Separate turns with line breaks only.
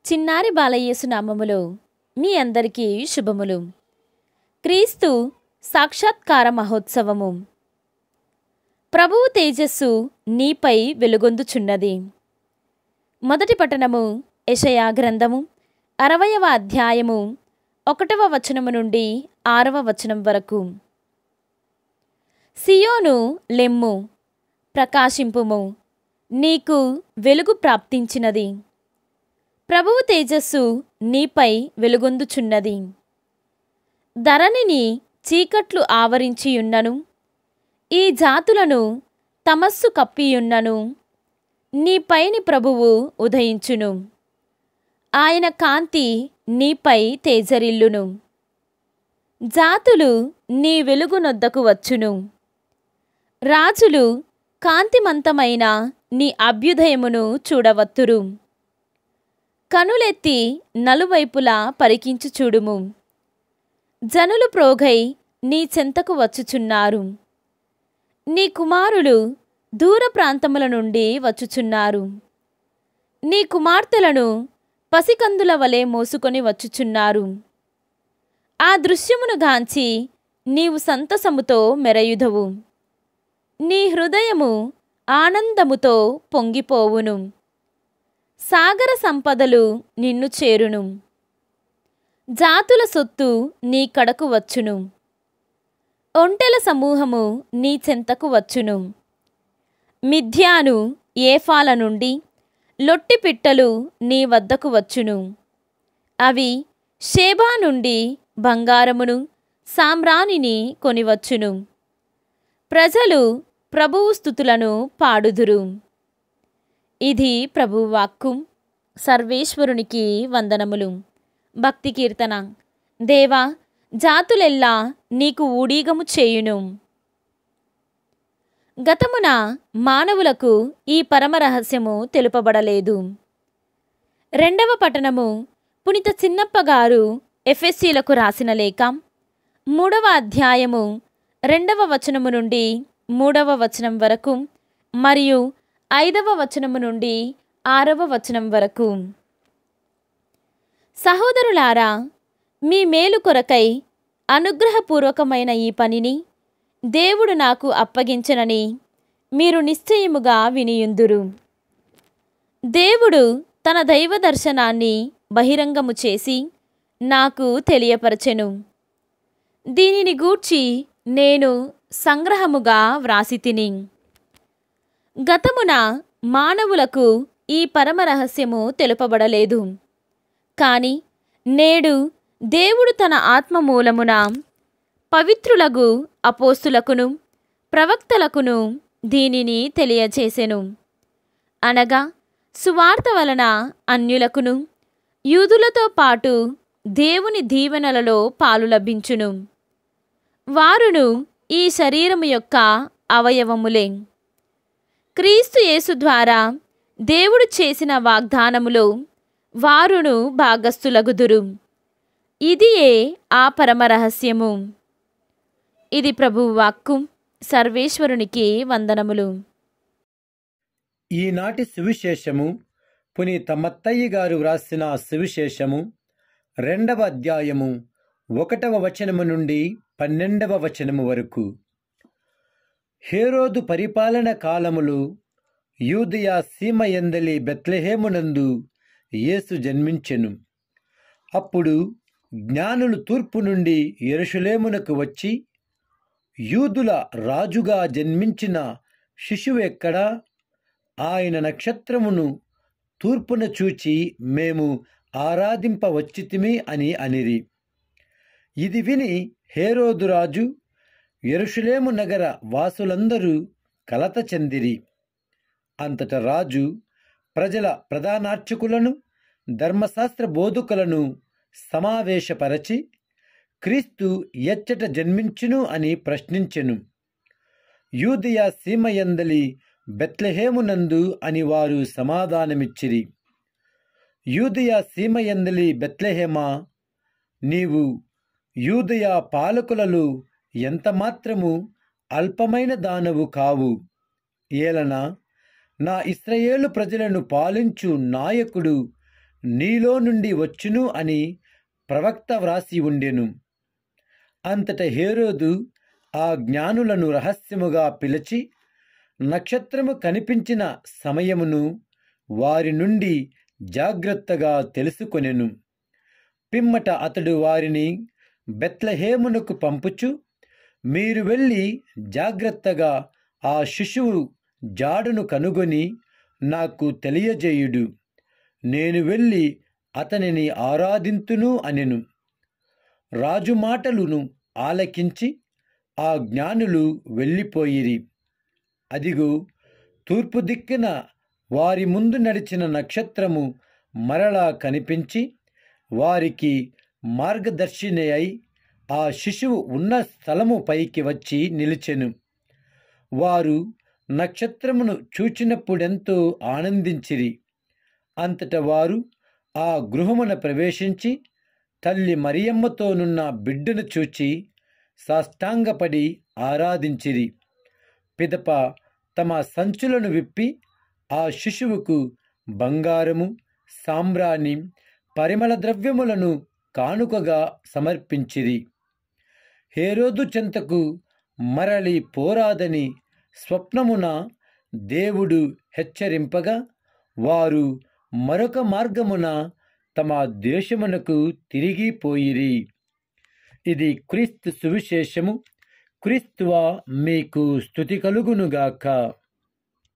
చిన్నారి బాలయేసు నామములో మీ అందరికీ శుభములు. క్రీస్తు సాక్షాత్కార మహోత్సవము. ప్రభువు తేజస్సు నీపై వెలుగొందుచున్నది. మొదటి పఠనము యెషయా గ్రంథము 60వ అధ్యాయము 1వ వచనము నుండి 6వ వచనం వరకు. సియోను లెమ్ము, ప్రకాశింపుము, నీకు వెలుగు ప్రాప్తించినది. ప్రభువు తేజస్సు నీపై వెలుగొందుచున్నది. ధరణిని చీకట్లు ఆవరించియున్నను, ఈ జాతులను తమస్సు కప్పియున్నను, నీపైని ప్రభువు ఉదయించును. ఆయన కాంతి నీపై తేజరిల్లును. జాతులు నీ వెలుగునొద్దకు వచ్చును. రాజులు కాంతిమంతమైన నీ అభ్యుదయమును చూడవత్తురు. కనులెత్తి నలువైపులా పరికించు చూడుము. జనులు ప్రోగై నీ చెంతకు వచ్చుచున్నారు. నీ కుమారులు దూర ప్రాంతముల నుండి వచ్చుచున్నారు. నీ కుమార్తెలను పసికందుల వలె మోసుకొని వచ్చుచున్నారు. ఆ దృశ్యమును గాంచి నీవు సంతసముతో మెరయుదవు. నీ హృదయము ఆనందముతో పొంగిపోవును. సాగర సంపదలు నిన్ను చేరును. జాతుల సొత్తు నీ కడకు వచ్చును. ఒంటెల సమూహము నీ చెంతకు వచ్చును. మిథ్యాను ఏఫాల నుండి లొట్టిపిట్టలు నీ వద్దకు వచ్చును. అవి షేబా నుండి బంగారమును సామ్రాణిని కొనివచ్చును. ప్రజలు ప్రభువు స్తుతులను పాడుదురు. ఇది ప్రభువు వాక్కు. సర్వేశ్వరునికి వందనములు. భక్తి కీర్తన. దేవా, జాతులెల్లా నీకు ఊడిగము చేయును. గతమున మానవులకు ఈ పరమ రహస్యము తెలుపబడలేదు. రెండవ పఠనము పునీత చిన్నప్ప గారు ఎఫెసీలకు రాసిన లేఖ 3వ అధ్యాయము 2వ వచనము నుండి 3వ వచనం వరకు మరియు 5వ వచనము నుండి 6వ వచనం వరకు. సహోదరులారా, మీ మేలు కొరకై అనుగ్రహపూర్వకమైన ఈ పనిని దేవుడు నాకు అప్పగించనని మీరు నిశ్చయముగా వినియుందురు. దేవుడు తన దైవ దర్శనాన్ని బహిరంగము చేసి నాకు తెలియపరచెను. దీనిని గూర్చి నేను సంగ్రహముగా వ్రాసితిని. గతమున మానవులకు ఈ పరమ రహస్యము తెలుపబడలేదు. కాని నేడు దేవుడు తన ఆత్మ మూలమున పవిత్రులగు అపోస్తులకును ప్రవక్తలకును దీనిని తెలియచేసెను. అనగా సువార్త వలన అన్యులకును యూదులతో పాటు దేవుని దీవెనలలో పాలు లభించును. వారును ఈ శరీరము యొక్క అవయవములే. క్రీస్తు యేసు ద్వారా దేవుడు చేసిన వాగ్దానములో వారును భాగస్థులగుదురు. ఇదియే ఆ పరమ రహస్యము. ఇది ప్రభువు వాక్కు. సర్వేశ్వరునికి వందనములు.
ఈనాటి సువిశేషము పునీత మత్తయ్య గారు వ్రాసిన సువిశేషము 2వ అధ్యాయము 1వ వచనము నుండి 12వ వచనము వరకు. హేరోదు పరిపాలన కాలములో యూదయ సీమ యందలి బెత్లెహేమునందు యేసు జన్మించెను. అప్పుడు జ్ఞానులు తూర్పు నుండి యెరూషలేమునకు వచ్చి, యూదుల రాజుగా జన్మించిన శిశువు ఎక్కడా? ఆయన నక్షత్రమును తూర్పున చూచి మేము ఆరాధింపవచ్చితిమి అని అనిరి. ఇది విని హేరోదు రాజు యెరూషలేము నగర వాసులందరూ కలత చెందిరి. అంతట రాజు ప్రజల ప్రధానార్చకులను ధర్మశాస్త్ర బోధకులను సమావేశపరచి క్రీస్తు ఎచ్చట జన్మించును అని ప్రశ్నించెను. యూదయ సీమయందలి బెత్లెహేమునందు అని వారు సమాధానమిచ్చిరి. యూదయ సీమయందలి బెత్లెహేమా, నీవు యూదయ పాలకులలో ఎంతమాత్రము అల్పమైన దానవు కావు. ఏలన నా ఇశ్రాయేలు ప్రజలను పాలించు నాయకుడు నీలో నుండి వచ్చును అని ప్రవక్త వ్రాసి ఉండెను. అంతట హేరోదు ఆ జ్ఞానులను రహస్యముగా పిలిచి నక్షత్రము కనిపించిన సమయమును వారి నుండి జాగ్రత్తగా తెలుసుకొనెను. పిమ్మట అతడు వారిని బెత్లెహేమునకు పంపుచు, మీరు వెళ్ళి జాగ్రత్తగా ఆ శిశువు జాడును కనుగొని నాకు తెలియజేయుడు. నేను వెళ్ళి అతనిని ఆరాధింతును అనెను. రాజు మాటలను ఆలకించి ఆ జ్ఞానులు వెళ్ళిపోయిరి. అదిగో, తూర్పు దిక్కున వారి ముందు నడిచిన నక్షత్రము మరలా కనిపించి వారికి మార్గదర్శిని అయి ఆ శిశువు ఉన్న స్థలము పైకి వచ్చి నిలిచెను. వారు నక్షత్రమును చూచినప్పుడెంతో ఆనందించిరి. అంతట వారు ఆ గృహమున ప్రవేశించి తల్లి మరియమ్మతోనున్న బిడ్డను చూచి సాష్టాంగపడి ఆరాధించిరి. పిదప తమ సంచులను విప్పి ఆ శిశువుకు బంగారము, సాంబ్రాణి, పరిమళ ద్రవ్యములను కానుకగా సమర్పించిరి. హేరోదు చెంతకు మరలి పోరాదని స్వప్నమున దేవుడు హెచ్చరింపగా వారు మరొక మార్గమున తమ దేశమునకు తిరిగిపోయిరి. ఇది క్రీస్తు సువిశేషము. క్రీస్తువా మీకు స్తుతి కలుగునుగాక.